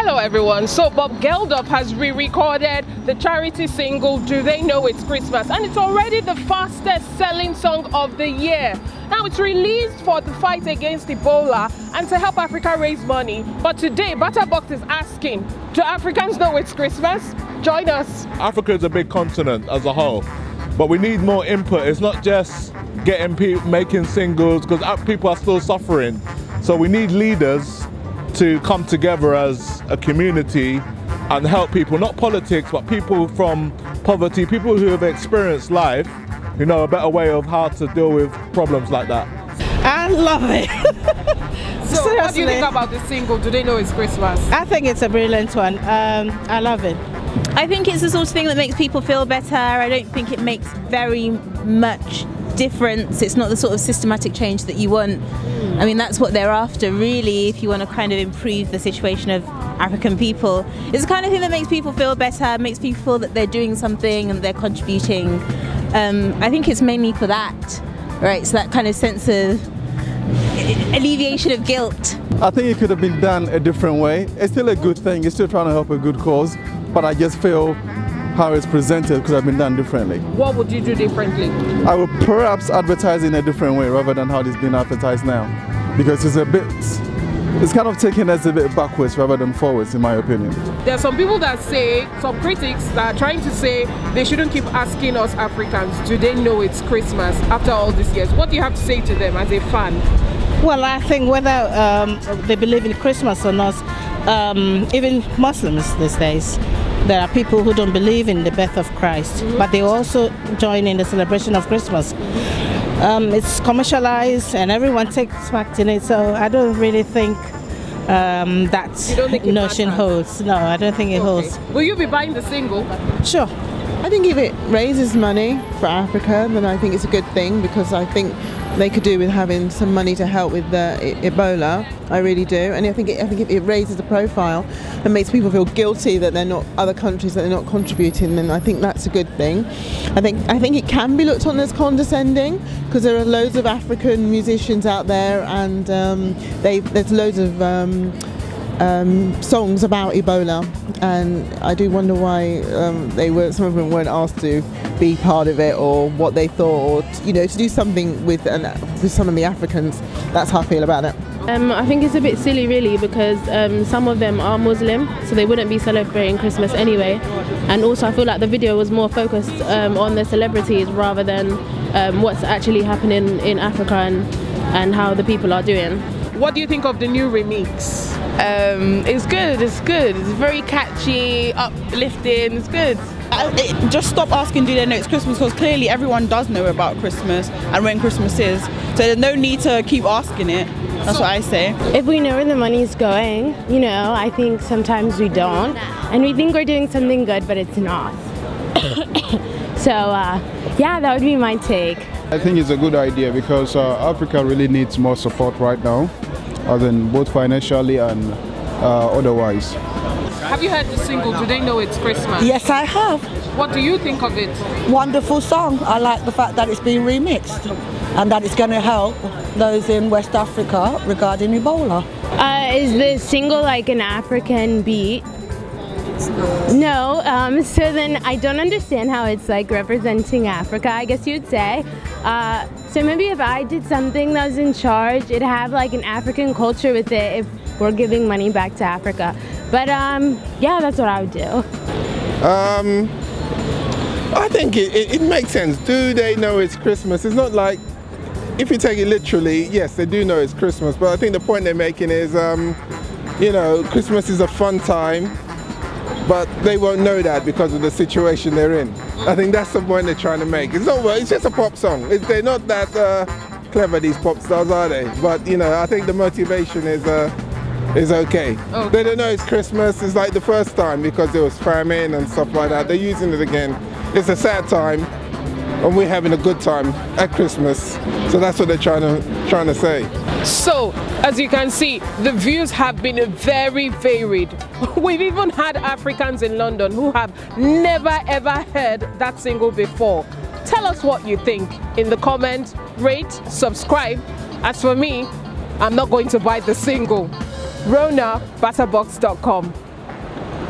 Hello everyone. So Bob Geldof has re-recorded the charity single Do They Know It's Christmas, and it's already the fastest selling song of the year. Now it's released for the fight against Ebola and to help Africa raise money. But today BattaBox is asking, do Africans know it's Christmas? Join us. Africa is a big continent as a whole, but we need more input. It's not just getting people making singles, because people are still suffering. So we need leaders to come together as a community and help people, not politics, but people from poverty, people who have experienced life, you know, a better way of how to deal with problems like that. I love it. So what do you think about the single, Do They Know It's Christmas? I think it's a brilliant one. I love it. I think it's the sort of thing that makes people feel better. I don't think it makes very much difference. It's not the sort of systematic change that you want. I mean, that's what they're after, really, if you want to kind of improve the situation of African people. It's the kind of thing that makes people feel better, makes people feel that they're doing something and they're contributing. I think it's mainly for that, right? So that kind of sense of alleviation of guilt. I think it could have been done a different way. It's still a good thing, it's still trying to help a good cause, but I just feel how it's presented could have been done differently. What would you do differently? I would perhaps advertise in a different way rather than how it's being advertised now, because it's kind of taking us a bit backwards rather than forwards, in my opinion. There are some people that say, some critics that are trying to say they shouldn't keep asking us Africans, do they know it's Christmas after all these years? What do you have to say to them as a fan? Well, I think whether they believe in Christmas or not, even Muslims these days, there are people who don't believe in the birth of Christ, but they also join in the celebration of Christmas. It's commercialized and everyone takes part in it, so I don't really think that notion holds. No, I don't think it holds. Will you be buying the single? Sure. I think if it raises money for Africa, then I think it's a good thing, because I think they could do with having some money to help with the Ebola. I really do, and I think if it raises the profile and makes people feel guilty that they're not, other countries that they're not contributing, then I think that's a good thing. I think it can be looked on as condescending, because there are loads of African musicians out there, and there's loads of songs about Ebola, and I do wonder why some of them weren't asked to be part of it, or what they thought, or to do something with some of the Africans. That's how I feel about it. I think it's a bit silly, really, because some of them are Muslim, so they wouldn't be celebrating Christmas anyway. And also I feel like the video was more focused on the celebrities rather than what's actually happening in Africa and how the people are doing. What do you think of the new remix? It's good, it's very catchy, uplifting, it's good. Just stop asking do they know it's Christmas, because clearly everyone does know about Christmas and when Christmas is, so there's no need to keep asking it. That's what I say. If we know where the money's going, I think sometimes we don't, and we think we're doing something good but it's not. So yeah, that would be my take. I think it's a good idea, because Africa really needs more support right now, as in both financially and otherwise. Have you heard the single, Do They Know It's Christmas? Yes, I have. What do you think of it? Wonderful song. I like the fact that it's been remixed and that it's going to help those in West Africa regarding Ebola. Is the single like an African beat? No, so then I don't understand how it's like representing Africa, I guess you'd say. So maybe if I did something that was in charge, it'd have like an African culture with it if we're giving money back to Africa. But yeah, that's what I would do. I think it makes sense. Do they know it's Christmas? It's not like, if you take it literally, yes, they do know it's Christmas, but I think the point they're making is, Christmas is a fun time, but they won't know that because of the situation they're in. I think that's the point they're trying to make. It's just a pop song. They're not that clever, these pop stars, are they? But I think the motivation is okay. They don't know it's Christmas. It's like the first time, because there was famine and stuff like that. They're using it again. It's a sad time, and we're having a good time at Christmas. So that's what they're trying to say. So, as you can see, the views have been very varied. We've even had Africans in London who have never ever heard that single before. Tell us what you think in the comments, rate, subscribe. As for me, I'm not going to buy the single. Rona, BattaBox.com.